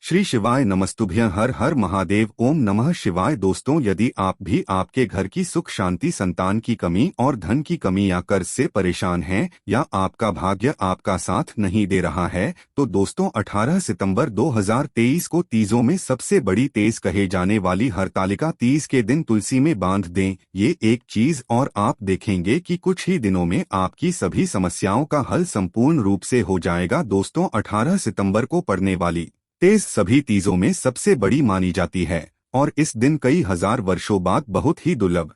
श्री शिवाय नमस्तुभ्य हर हर महादेव ओम नमः शिवाय। दोस्तों, यदि आप भी आपके घर की सुख शांति, संतान की कमी और धन की कमी या कर्ज से परेशान हैं या आपका भाग्य आपका साथ नहीं दे रहा है, तो दोस्तों 18 सितंबर 2023 को तीजों में सबसे बड़ी तेज कहे जाने वाली हरतालिका तीज के दिन तुलसी में बांध दें ये एक चीज और आप देखेंगे कि कुछ ही दिनों में आपकी सभी समस्याओं का हल संपूर्ण रूप से हो जाएगा। दोस्तों, 18 सितंबर को पड़ने वाली तेज सभी तीजों में सबसे बड़ी मानी जाती है और इस दिन कई हजार वर्षों बाद बहुत ही दुर्लभ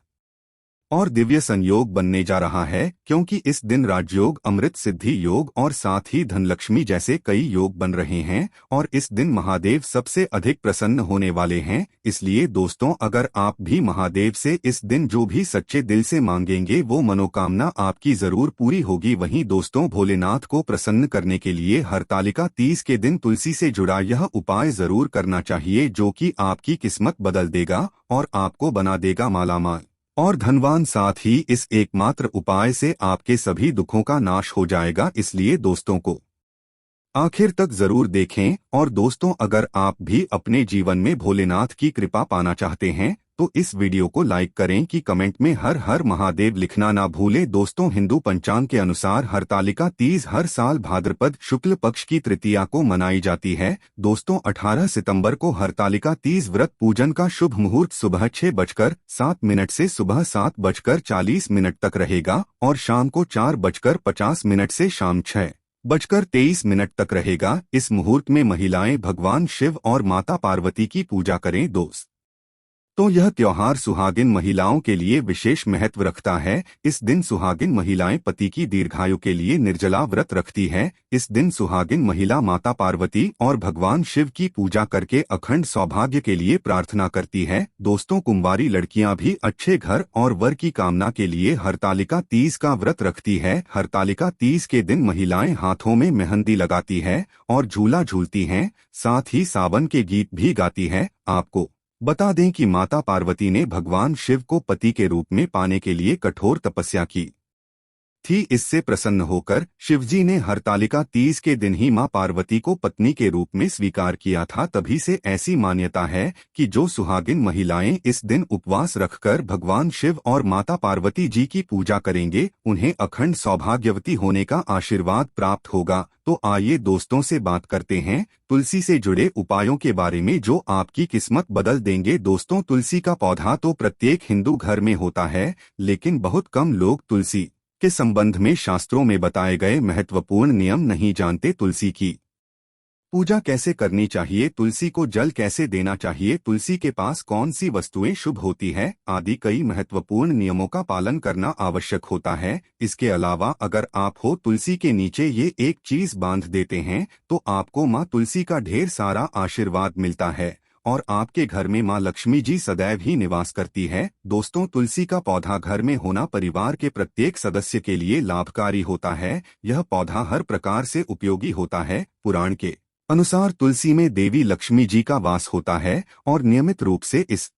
और दिव्य संयोग बनने जा रहा है, क्योंकि इस दिन राजयोग, अमृत सिद्धि योग और साथ ही धनलक्ष्मी जैसे कई योग बन रहे हैं और इस दिन महादेव सबसे अधिक प्रसन्न होने वाले हैं। इसलिए दोस्तों, अगर आप भी महादेव से इस दिन जो भी सच्चे दिल से मांगेंगे वो मनोकामना आपकी जरूर पूरी होगी। वहीं दोस्तों, भोलेनाथ को प्रसन्न करने के लिए हरतालिका तीज के दिन तुलसी से जुड़ा यह उपाय जरूर करना चाहिए, जो कि आपकी किस्मत बदल देगा और आपको बना देगा मालामाल और धनवान। साथ ही इस एकमात्र उपाय से आपके सभी दुखों का नाश हो जाएगा। इसलिए दोस्तों को आखिर तक जरूर देखें। और दोस्तों, अगर आप भी अपने जीवन में भोलेनाथ की कृपा पाना चाहते हैं तो इस वीडियो को लाइक करें कि कमेंट में हर हर महादेव लिखना ना भूलें। दोस्तों, हिंदू पंचांग के अनुसार हरतालिका तीज हर साल भाद्रपद शुक्ल पक्ष की तृतीया को मनाई जाती है। दोस्तों, 18 सितंबर को हरतालिका तीज व्रत पूजन का शुभ मुहूर्त सुबह 6:07 से सुबह 7:40 तक रहेगा और शाम को 4:50 से शाम 6:23 तक रहेगा। इस मुहूर्त में महिलाएं भगवान शिव और माता पार्वती की पूजा करें। तो यह त्योहार सुहागिन महिलाओं के लिए विशेष महत्व रखता है। इस दिन सुहागिन महिलाएं पति की दीर्घायु के लिए निर्जला व्रत रखती है। इस दिन सुहागिन महिला माता पार्वती और भगवान शिव की पूजा करके अखंड सौभाग्य के लिए प्रार्थना करती है। दोस्तों, कुंवारी लड़कियां भी अच्छे घर और वर की कामना के लिए हरतालिका तीज का व्रत रखती है। हरतालिका तीज के दिन महिलाएं हाथों में मेहंदी लगाती है और झूला झूलती हैं, साथ ही सावन के गीत भी गाती है। आपको बता दें कि माता पार्वती ने भगवान शिव को पति के रूप में पाने के लिए कठोर तपस्या की थी। इससे प्रसन्न होकर शिवजी ने हरतालिका तीज के दिन ही मां पार्वती को पत्नी के रूप में स्वीकार किया था। तभी से ऐसी मान्यता है कि जो सुहागिन महिलाएं इस दिन उपवास रखकर भगवान शिव और माता पार्वती जी की पूजा करेंगे, उन्हें अखंड सौभाग्यवती होने का आशीर्वाद प्राप्त होगा। तो आइए दोस्तों से बात करते हैं तुलसी से जुड़े उपायों के बारे में जो आपकी किस्मत बदल देंगे। दोस्तों, तुलसी का पौधा तो प्रत्येक हिंदू घर में होता है, लेकिन बहुत कम लोग तुलसी के संबंध में शास्त्रों में बताए गए महत्वपूर्ण नियम नहीं जानते। तुलसी की पूजा कैसे करनी चाहिए, तुलसी को जल कैसे देना चाहिए, तुलसी के पास कौन सी वस्तुएं शुभ होती है आदि कई महत्वपूर्ण नियमों का पालन करना आवश्यक होता है। इसके अलावा अगर आप हो तुलसी के नीचे ये एक चीज बांध देते हैं तो आपको मां तुलसी का ढेर सारा आशीर्वाद मिलता है और आपके घर में मां लक्ष्मी जी सदैव ही निवास करती है। दोस्तों, तुलसी का पौधा घर में होना परिवार के प्रत्येक सदस्य के लिए लाभकारी होता है। यह पौधा हर प्रकार से उपयोगी होता है। पुराण के अनुसार तुलसी में देवी लक्ष्मी जी का वास होता है और नियमित रूप से इस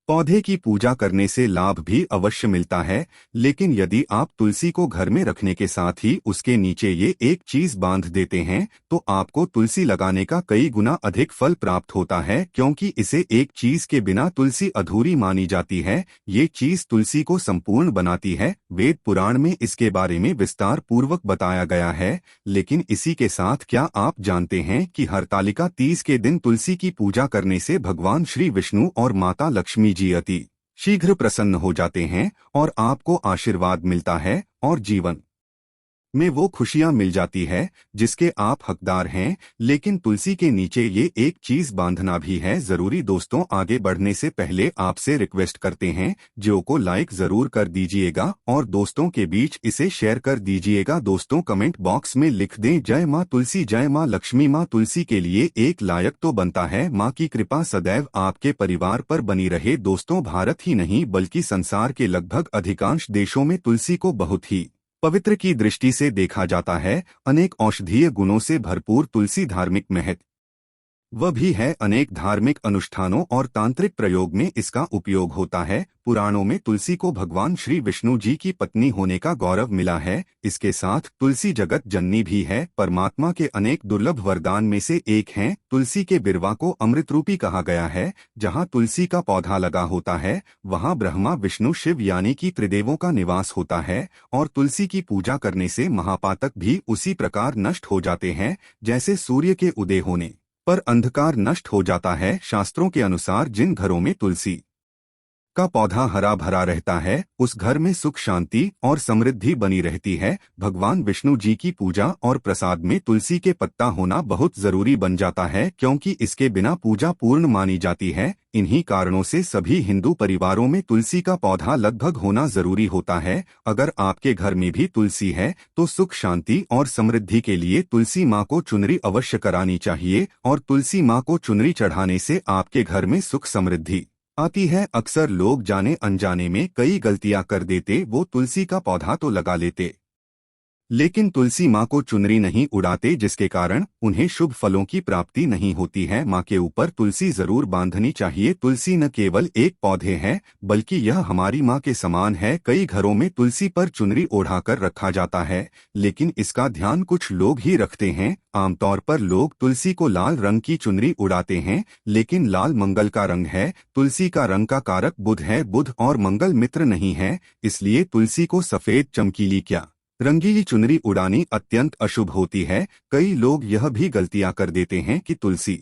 पौधे की पूजा करने से लाभ भी अवश्य मिलता है। लेकिन यदि आप तुलसी को घर में रखने के साथ ही उसके नीचे ये एक चीज बांध देते हैं तो आपको तुलसी लगाने का कई गुना अधिक फल प्राप्त होता है, क्योंकि इसे एक चीज के बिना तुलसी अधूरी मानी जाती है। ये चीज तुलसी को संपूर्ण बनाती है। वेद पुराण में इसके बारे में विस्तार पूर्वक बताया गया है। लेकिन इसी के साथ क्या आप जानते हैं कि हरतालिका तीज के दिन तुलसी की पूजा करने से भगवान श्री विष्णु और माता लक्ष्मी जी अति शीघ्र प्रसन्न हो जाते हैं और आपको आशीर्वाद मिलता है और जीवन में वो खुशियां मिल जाती है जिसके आप हकदार हैं। लेकिन तुलसी के नीचे ये एक चीज बांधना भी है जरूरी। दोस्तों, आगे बढ़ने से पहले आपसे रिक्वेस्ट करते हैं जो को लाइक जरूर कर दीजिएगा और दोस्तों के बीच इसे शेयर कर दीजिएगा। दोस्तों, कमेंट बॉक्स में लिख दें जय मां तुलसी, जय मां लक्ष्मी। मां तुलसी के लिए एक लायक तो बनता है। मां की कृपा सदैव आपके परिवार पर बनी रहे। दोस्तों, भारत ही नहीं बल्कि संसार के लगभग अधिकांश देशों में तुलसी को बहुत ही पवित्र की दृष्टि से देखा जाता है। अनेक औषधीय गुणों से भरपूर तुलसी धार्मिक महत्व वह भी है अनेक धार्मिक अनुष्ठानों और तांत्रिक प्रयोग में इसका उपयोग होता है। पुराणों में तुलसी को भगवान श्री विष्णु जी की पत्नी होने का गौरव मिला है। इसके साथ तुलसी जगत जननी भी है। परमात्मा के अनेक दुर्लभ वरदान में से एक हैं। तुलसी के बिरवा को अमृत रूपी कहा गया है। जहाँ तुलसी का पौधा लगा होता है वहाँ ब्रह्मा विष्णु शिव यानी कि त्रिदेवों का निवास होता है। और तुलसी की पूजा करने से महापातक भी उसी प्रकार नष्ट हो जाते हैं जैसे सूर्य के उदय होने पर अंधकार नष्ट हो जाता है। शास्त्रों के अनुसार जिन घरों में तुलसी का पौधा हरा भरा रहता है उस घर में सुख शांति और समृद्धि बनी रहती है। भगवान विष्णु जी की पूजा और प्रसाद में तुलसी के पत्ता होना बहुत जरूरी बन जाता है क्योंकि इसके बिना पूजा पूर्ण मानी जाती है। इन्हीं कारणों से सभी हिंदू परिवारों में तुलसी का पौधा लगभग होना जरूरी होता है। अगर आपके घर में भी तुलसी है तो सुख शांति और समृद्धि के लिए तुलसी माँ को चुनरी अवश्य करानी चाहिए और तुलसी माँ को चुनरी चढ़ाने से आपके घर में सुख समृद्धि आती है। अक्सर लोग जाने अनजाने में कई गलतियां कर देते। वो तुलसी का पौधा तो लगा लेते लेकिन तुलसी माँ को चुनरी नहीं उड़ाते जिसके कारण उन्हें शुभ फलों की प्राप्ति नहीं होती है। माँ के ऊपर तुलसी जरूर बांधनी चाहिए। तुलसी न केवल एक पौधे है बल्कि यह हमारी माँ के समान है। कई घरों में तुलसी पर चुनरी ओढ़ाकर रखा जाता है लेकिन इसका ध्यान कुछ लोग ही रखते हैं। आमतौर पर लोग तुलसी को लाल रंग की चुनरी उड़ाते हैं लेकिन लाल मंगल का रंग है। तुलसी का रंग का कारक बुध है। बुध और मंगल मित्र नहीं है इसलिए तुलसी को सफेद चमकीली क्या रंगीली चुनरी उड़ानी अत्यंत अशुभ होती है। कई लोग यह भी गलतियां कर देते हैं कि तुलसी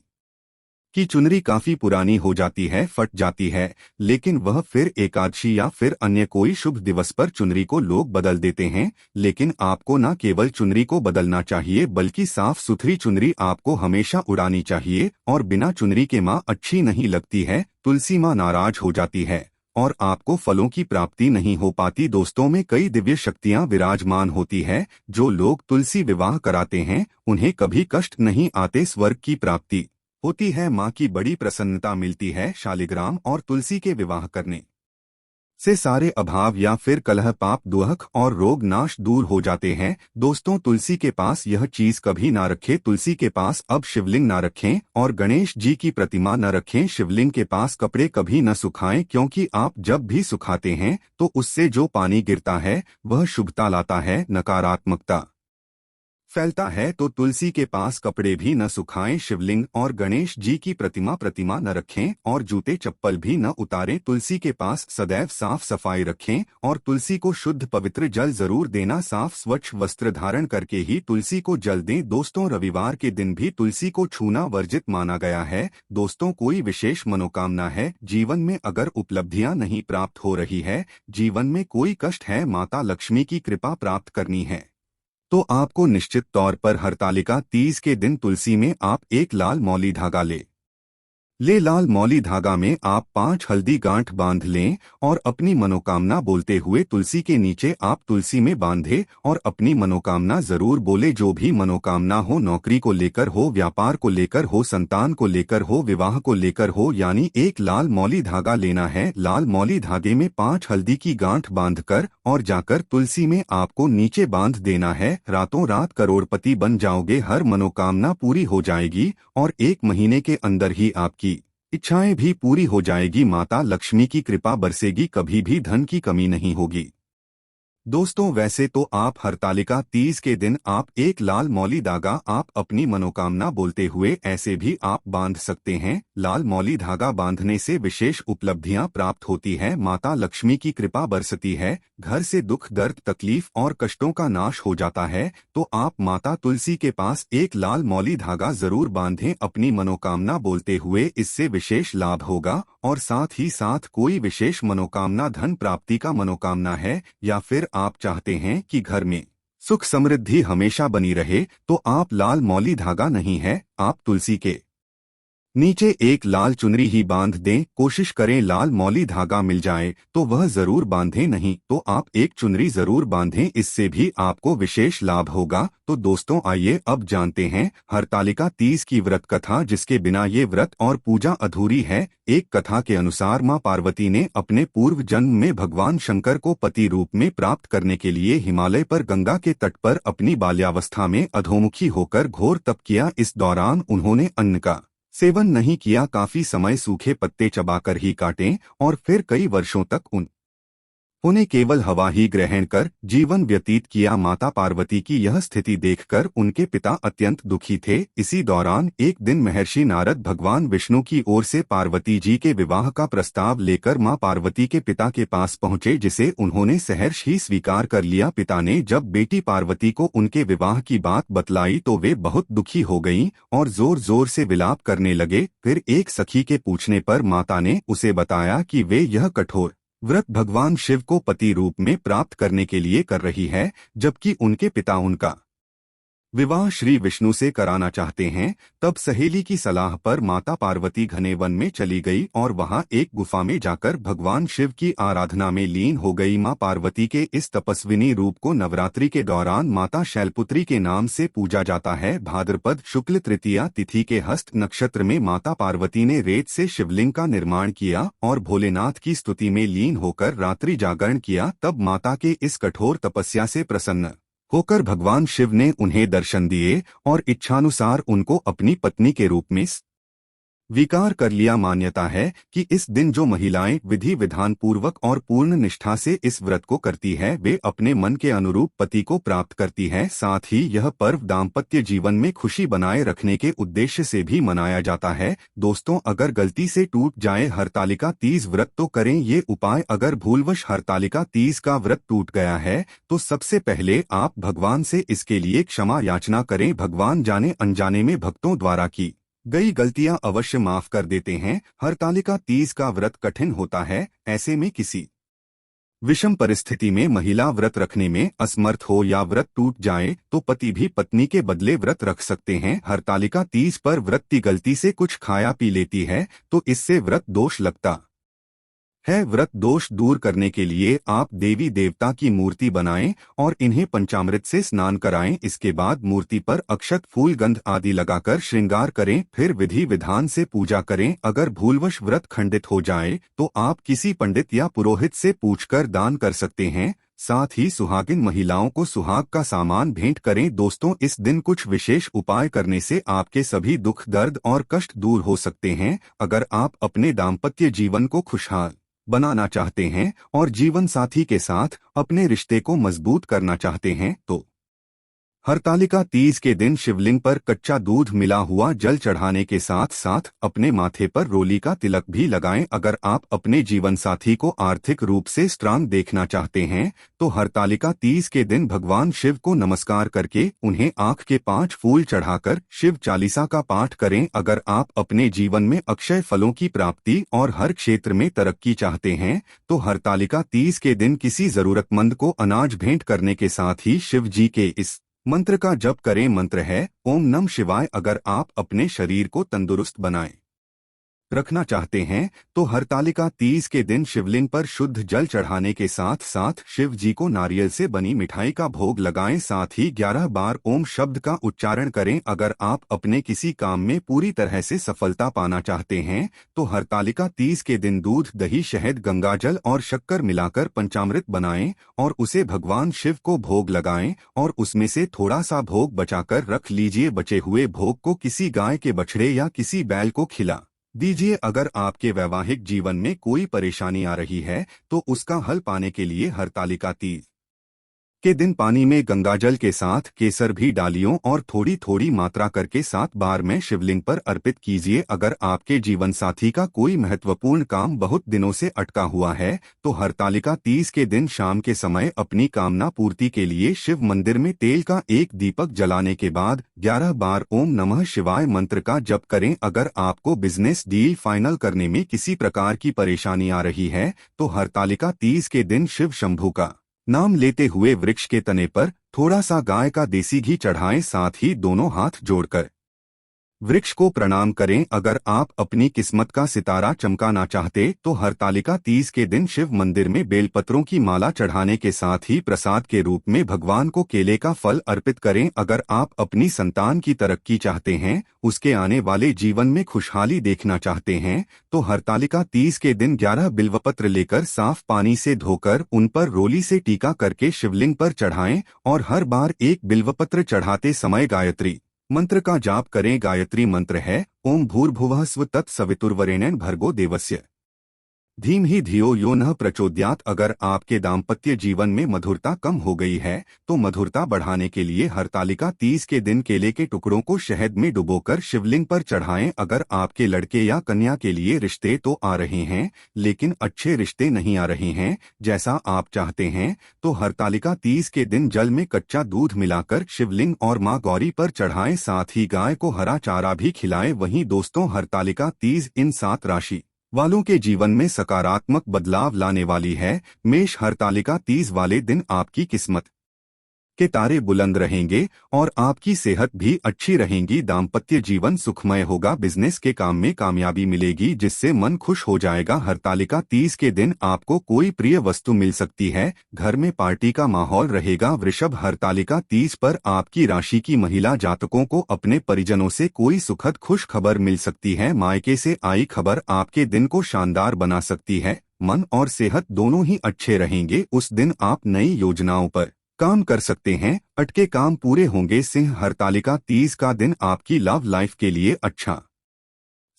की चुनरी काफी पुरानी हो जाती है फट जाती है लेकिन वह फिर एकादशी या फिर अन्य कोई शुभ दिवस पर चुनरी को लोग बदल देते हैं। लेकिन आपको न केवल चुनरी को बदलना चाहिए बल्कि साफ सुथरी चुनरी आपको हमेशा उड़ानी चाहिए। और बिना चुनरी के माँ अच्छी नहीं लगती है। तुलसी माँ नाराज हो जाती है और आपको फलों की प्राप्ति नहीं हो पाती। दोस्तों में कई दिव्य शक्तियां विराजमान होती है। जो लोग तुलसी विवाह कराते हैं उन्हें कभी कष्ट नहीं आते। स्वर्ग की प्राप्ति होती है। माँ की बड़ी प्रसन्नता मिलती है। शालिग्राम और तुलसी के विवाह करने से सारे अभाव या फिर कलह पाप दुख और रोग नाश दूर हो जाते हैं। दोस्तों तुलसी के पास यह चीज कभी ना रखें। तुलसी के पास अब शिवलिंग ना रखें और गणेश जी की प्रतिमा न रखें। शिवलिंग के पास कपड़े कभी न सुखाएं क्योंकि आप जब भी सुखाते हैं तो उससे जो पानी गिरता है वह शुभता लाता है नकारात्मकता फैलता है। तो तुलसी के पास कपड़े भी न सुखाएं। शिवलिंग और गणेश जी की प्रतिमा न रखें और जूते चप्पल भी न उतारें। तुलसी के पास सदैव साफ सफाई रखें और तुलसी को शुद्ध पवित्र जल जरूर देना। साफ स्वच्छ वस्त्र धारण करके ही तुलसी को जल दें। दोस्तों रविवार के दिन भी तुलसी को छूना वर्जित माना गया है। दोस्तों कोई विशेष मनोकामना है, जीवन में अगर उपलब्धियां नहीं प्राप्त हो रही है, जीवन में कोई कष्ट है, माता लक्ष्मी की कृपा प्राप्त करनी है तो आपको निश्चित तौर पर हरतालिका तीज के दिन तुलसी में आप एक लाल मौली धागा लाल मौली धागा में आप 5 हल्दी गांठ बांध लें और अपनी मनोकामना बोलते हुए तुलसी के नीचे आप तुलसी में बांधे और अपनी मनोकामना जरूर बोले। जो भी मनोकामना हो, नौकरी को लेकर हो, व्यापार को लेकर हो, संतान को लेकर हो, विवाह को लेकर हो, यानी एक लाल मौली धागा लेना है। लाल मौली धागे में 5 हल्दी की गांठ बांधकर और जाकर तुलसी में आपको नीचे बांध देना है। रातों रात करोड़पति बन जाओगे। हर मनोकामना पूरी हो जाएगी और 1 महीने के अंदर ही आपकी इच्छाएं भी पूरी हो जाएगी। माता लक्ष्मी की कृपा बरसेगी, कभी भी धन की कमी नहीं होगी। दोस्तों वैसे तो आप हरतालिका तीज के दिन आप एक लाल मौली धागा आप अपनी मनोकामना बोलते हुए ऐसे भी आप बांध सकते हैं। लाल मौली धागा बांधने से विशेष उपलब्धियां प्राप्त होती है, माता लक्ष्मी की कृपा बरसती है, घर से दुख दर्द तकलीफ और कष्टों का नाश हो जाता है। तो आप माता तुलसी के पास एक लाल मौली धागा जरूर बांधें अपनी मनोकामना बोलते हुए, इससे विशेष लाभ होगा। और साथ ही साथ कोई विशेष मनोकामना, धन प्राप्ति का मनोकामना है या फिर आप चाहते हैं कि घर में सुख समृद्धि हमेशा बनी रहे, तो आप लाल मौली धागा नहीं है, आप तुलसी के नीचे एक लाल चुनरी ही बांध दें। कोशिश करें लाल मौली धागा मिल जाए तो वह जरूर बांधें, नहीं तो आप एक चुनरी जरूर बांधें, इससे भी आपको विशेष लाभ होगा। तो दोस्तों आइए अब जानते हैं हरतालिका तीज की व्रत कथा, जिसके बिना ये व्रत और पूजा अधूरी है। एक कथा के अनुसार मां पार्वती ने अपने पूर्व जन्म में भगवान शंकर को पति रूप में प्राप्त करने के लिए हिमालय पर गंगा के तट पर अपनी बाल्यावस्था में अधोमुखी होकर घोर तप किया। इस दौरान उन्होंने अन्न का सेवन नहीं किया, काफी समय सूखे पत्ते चबाकर ही काटें और फिर कई वर्षों तक उन्हें केवल हवा ही ग्रहण कर जीवन व्यतीत किया। माता पार्वती की यह स्थिति देखकर उनके पिता अत्यंत दुखी थे। इसी दौरान एक दिन महर्षि नारद भगवान विष्णु की ओर से पार्वती जी के विवाह का प्रस्ताव लेकर मां पार्वती के पिता के पास पहुंचे, जिसे उन्होंने सहर्ष ही स्वीकार कर लिया। पिता ने जब बेटी पार्वती को उनके विवाह की बात बतलाई तो वे बहुत दुखी हो गईं और जोर जोर से विलाप करने लगे। फिर एक सखी के पूछने पर माता ने उसे बताया कि वे यह कठोर व्रत भगवान शिव को पति रूप में प्राप्त करने के लिए कर रही है, जबकि उनके पिता उनका विवाह श्री विष्णु से कराना चाहते हैं। तब सहेली की सलाह पर माता पार्वती घने वन में चली गई और वहां एक गुफा में जाकर भगवान शिव की आराधना में लीन हो गई। मां पार्वती के इस तपस्विनी रूप को नवरात्रि के दौरान माता शैलपुत्री के नाम से पूजा जाता है। भाद्रपद शुक्ल तृतीया तिथि के हस्त नक्षत्र में माता पार्वती ने रेत से शिवलिंग का निर्माण किया और भोलेनाथ की स्तुति में लीन होकर रात्रि जागरण किया। तब माता के इस कठोर तपस्या से प्रसन्न होकर भगवान शिव ने उन्हें दर्शन दिए और इच्छानुसार उनको अपनी पत्नी के रूप में स्वीकार कर लिया। मान्यता है कि इस दिन जो महिलाएं विधि विधान पूर्वक और पूर्ण निष्ठा से इस व्रत को करती है, वे अपने मन के अनुरूप पति को प्राप्त करती है। साथ ही यह पर्व दाम्पत्य जीवन में खुशी बनाए रखने के उद्देश्य से भी मनाया जाता है। दोस्तों, अगर गलती से टूट जाए हरतालिका तीज व्रत तो करें ये उपाय। अगर भूलवश हरतालिका तीज का व्रत टूट गया है तो सबसे पहले आप भगवान से इसके लिए क्षमा याचना करें। भगवान जाने अनजाने में भक्तों द्वारा की गई गलतियां अवश्य माफ कर देते हैं। हरतालिका तीज का व्रत कठिन होता है, ऐसे में किसी विषम परिस्थिति में महिला व्रत रखने में असमर्थ हो या व्रत टूट जाए तो पति भी पत्नी के बदले व्रत रख सकते हैं। हरतालिका तीज पर व्रती गलती से कुछ खाया पी लेती है तो इससे व्रत दोष लगता है। व्रत दोष दूर करने के लिए आप देवी देवता की मूर्ति बनाएं और इन्हें पंचामृत से स्नान कराएं। इसके बाद मूर्ति पर अक्षत, फूल, गंध आदि लगाकर श्रृंगार करें। फिर विधि विधान से पूजा करें। अगर भूलवश व्रत खंडित हो जाए तो आप किसी पंडित या पुरोहित से पूछकर दान कर सकते हैं। साथ ही सुहागिन महिलाओं को सुहाग का सामान भेंट करें। दोस्तों, इस दिन कुछ विशेष उपाय करने से आपके सभी दुख, दर्द और कष्ट दूर हो सकते हैं। अगर आप अपने दाम्पत्य जीवन को खुशहाल बनाना चाहते हैं और जीवन साथी के साथ अपने रिश्ते को मजबूत करना चाहते हैं तो हरतालिका तीज के दिन शिवलिंग पर कच्चा दूध मिला हुआ जल चढ़ाने के साथ साथ अपने माथे पर रोली का तिलक भी लगाएं। अगर आप अपने जीवन साथी को आर्थिक रूप से स्ट्रांग देखना चाहते हैं तो हरतालिका तीज के दिन भगवान शिव को नमस्कार करके उन्हें आंख के 5 फूल चढ़ाकर शिव चालीसा का पाठ करें। अगर आप अपने जीवन में अक्षय फलों की प्राप्ति और हर क्षेत्र में तरक्की चाहते हैं तो हरतालिका तीज के दिन किसी जरूरतमंद को अनाज भेंट करने के साथ ही शिव जी के इस मंत्र का जप करें। मंत्र है ओम नमः शिवाय। अगर आप अपने शरीर को तंदुरुस्त बनाएं रखना चाहते हैं तो हरतालिका तीज के दिन शिवलिंग पर शुद्ध जल चढ़ाने के साथ साथ शिव जी को नारियल से बनी मिठाई का भोग लगाएं। साथ ही 11 बार ओम शब्द का उच्चारण करें। अगर आप अपने किसी काम में पूरी तरह से सफलता पाना चाहते हैं तो हरतालिका तीज के दिन दूध, दही, शहद, गंगाजल और शक्कर मिलाकर पंचामृत बनाएं और उसे भगवान शिव को भोग लगाएं और उसमें से थोड़ा सा भोग बचाकर रख लीजिए। बचे हुए भोग को किसी गाय के बछड़े या किसी बैल को खिला दीजिए। अगर आपके वैवाहिक जीवन में कोई परेशानी आ रही है तो उसका हल पाने के लिए हरतालिका तीज के दिन पानी में गंगाजल के साथ केसर भी डालियों और थोड़ी थोड़ी मात्रा करके 7 बार में शिवलिंग पर अर्पित कीजिए। अगर आपके जीवन साथी का कोई महत्वपूर्ण काम बहुत दिनों से अटका हुआ है तो हरतालिका तीज के दिन शाम के समय अपनी कामना पूर्ति के लिए शिव मंदिर में तेल का एक दीपक जलाने के बाद 11 बार ओम नमः शिवाय मंत्र का जप करें। अगर आपको बिजनेस डील फाइनल करने में किसी प्रकार की परेशानी आ रही है तो हरतालिका तीज के दिन शिव शंभू का नाम लेते हुए वृक्ष के तने पर थोड़ा सा गाय का देसी घी चढ़ाएं। साथ ही दोनों हाथ जोड़कर वृक्ष को प्रणाम करें। अगर आप अपनी किस्मत का सितारा चमकाना चाहते तो हरतालिका तीज के दिन शिव मंदिर में बेलपत्रों की माला चढ़ाने के साथ ही प्रसाद के रूप में भगवान को केले का फल अर्पित करें। अगर आप अपनी संतान की तरक्की चाहते हैं, उसके आने वाले जीवन में खुशहाली देखना चाहते हैं तो हरतालिका तीज के दिन 11 बिल्वपत्र लेकर साफ पानी से धोकर उन पर रोली से टीका करके शिवलिंग पर चढ़ाएं और हर बार एक बिल्वपत्र चढ़ाते समय गायत्री मंत्र का जाप करें। गायत्री मंत्र है ओम भूर्भुवः स्वः तत्सवितुर्वरेण्यं भर्गो देवस्य धीमहि धियो यो नः प्रचोदयात्। अगर आपके दाम्पत्य जीवन में मधुरता कम हो गई है तो मधुरता बढ़ाने के लिए हरतालिका तीज के दिन केले के टुकड़ों को शहद में डुबोकर शिवलिंग पर चढ़ाएं। अगर आपके लड़के या कन्या के लिए रिश्ते तो आ रहे हैं लेकिन अच्छे रिश्ते नहीं आ रहे हैं जैसा आप चाहते हैं, तो हरतालिका तीज के दिन जल में कच्चा दूध मिलाकर शिवलिंग और मां गौरी पर चढ़ाएं। साथ ही गाय को हरा चारा भी खिलाएं। वहीं दोस्तों, हरतालिका तीज इन 7 राशि वालों के जीवन में सकारात्मक बदलाव लाने वाली है। मेष, हरतालिका तीज वाले दिन आपकी किस्मत के तारे बुलंद रहेंगे और आपकी सेहत भी अच्छी रहेगी। दाम्पत्य जीवन सुखमय होगा। बिजनेस के काम में कामयाबी मिलेगी जिससे मन खुश हो जाएगा। हरतालिका तीज के दिन आपको कोई प्रिय वस्तु मिल सकती है। घर में पार्टी का माहौल रहेगा। वृषभ, हरतालिका तीज पर आपकी राशि की महिला जातकों को अपने परिजनों से कोई सुखद खुश खबर मिल सकती है। मायके से आई खबर आपके दिन को शानदार बना सकती है। मन और सेहत दोनों ही अच्छे रहेंगे। उस दिन आप नई योजनाओं पर काम कर सकते हैं। अटके काम पूरे होंगे। सिंह, हरतालिका तीज का दिन आपकी लव लाइफ के लिए अच्छा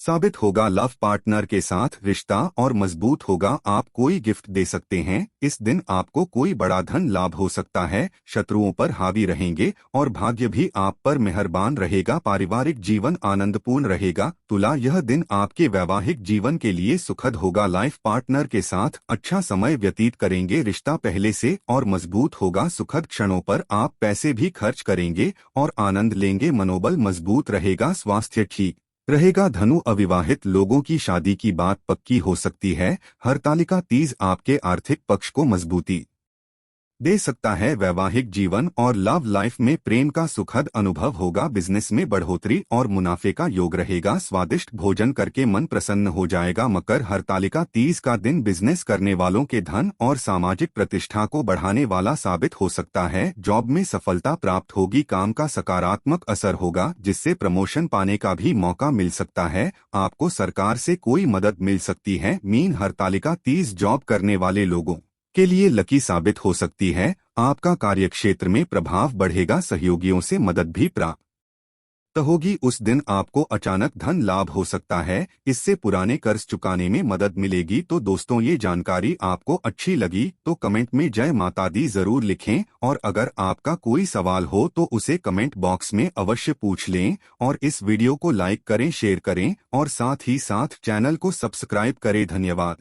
साबित होगा। लव पार्टनर के साथ रिश्ता और मजबूत होगा। आप कोई गिफ्ट दे सकते हैं। इस दिन आपको कोई बड़ा धन लाभ हो सकता है। शत्रुओं पर हावी रहेंगे और भाग्य भी आप पर मेहरबान रहेगा। पारिवारिक जीवन आनंदपूर्ण रहेगा। तुला, यह दिन आपके वैवाहिक जीवन के लिए सुखद होगा। लाइफ पार्टनर के साथ अच्छा समय व्यतीत करेंगे। रिश्ता पहले से और मजबूत होगा। सुखद क्षणों पर आप पैसे भी खर्च करेंगे और आनंद लेंगे। मनोबल मजबूत रहेगा। स्वास्थ्य ठीक रहेगा। धनु, अविवाहित लोगों की शादी की बात पक्की हो सकती है। हरतालिका तीज आपके आर्थिक पक्ष को मजबूती दे सकता है। वैवाहिक जीवन और लव लाइफ में प्रेम का सुखद अनुभव होगा। बिजनेस में बढ़ोतरी और मुनाफे का योग रहेगा। स्वादिष्ट भोजन करके मन प्रसन्न हो जाएगा। मकर, हरतालिका तीज का दिन बिजनेस करने वालों के धन और सामाजिक प्रतिष्ठा को बढ़ाने वाला साबित हो सकता है। जॉब में सफलता प्राप्त होगी। काम का सकारात्मक असर होगा जिससे प्रमोशन पाने का भी मौका मिल सकता है। आपको सरकार से कोई मदद मिल सकती है। मीन, हरतालिका तीज जॉब करने वाले लोगों के लिए लकी साबित हो सकती है। आपका कार्यक्षेत्र में प्रभाव बढ़ेगा। सहयोगियों से मदद भी प्राप्त होगी। उस दिन आपको अचानक धन लाभ हो सकता है। इससे पुराने कर्ज चुकाने में मदद मिलेगी। तो दोस्तों, ये जानकारी आपको अच्छी लगी तो कमेंट में जय माता दी जरूर लिखें और अगर आपका कोई सवाल हो तो उसे कमेंट बॉक्स में अवश्य पूछ लें। और इस वीडियो को लाइक करें, शेयर करें और साथ ही साथ चैनल को सब्सक्राइब करें। धन्यवाद।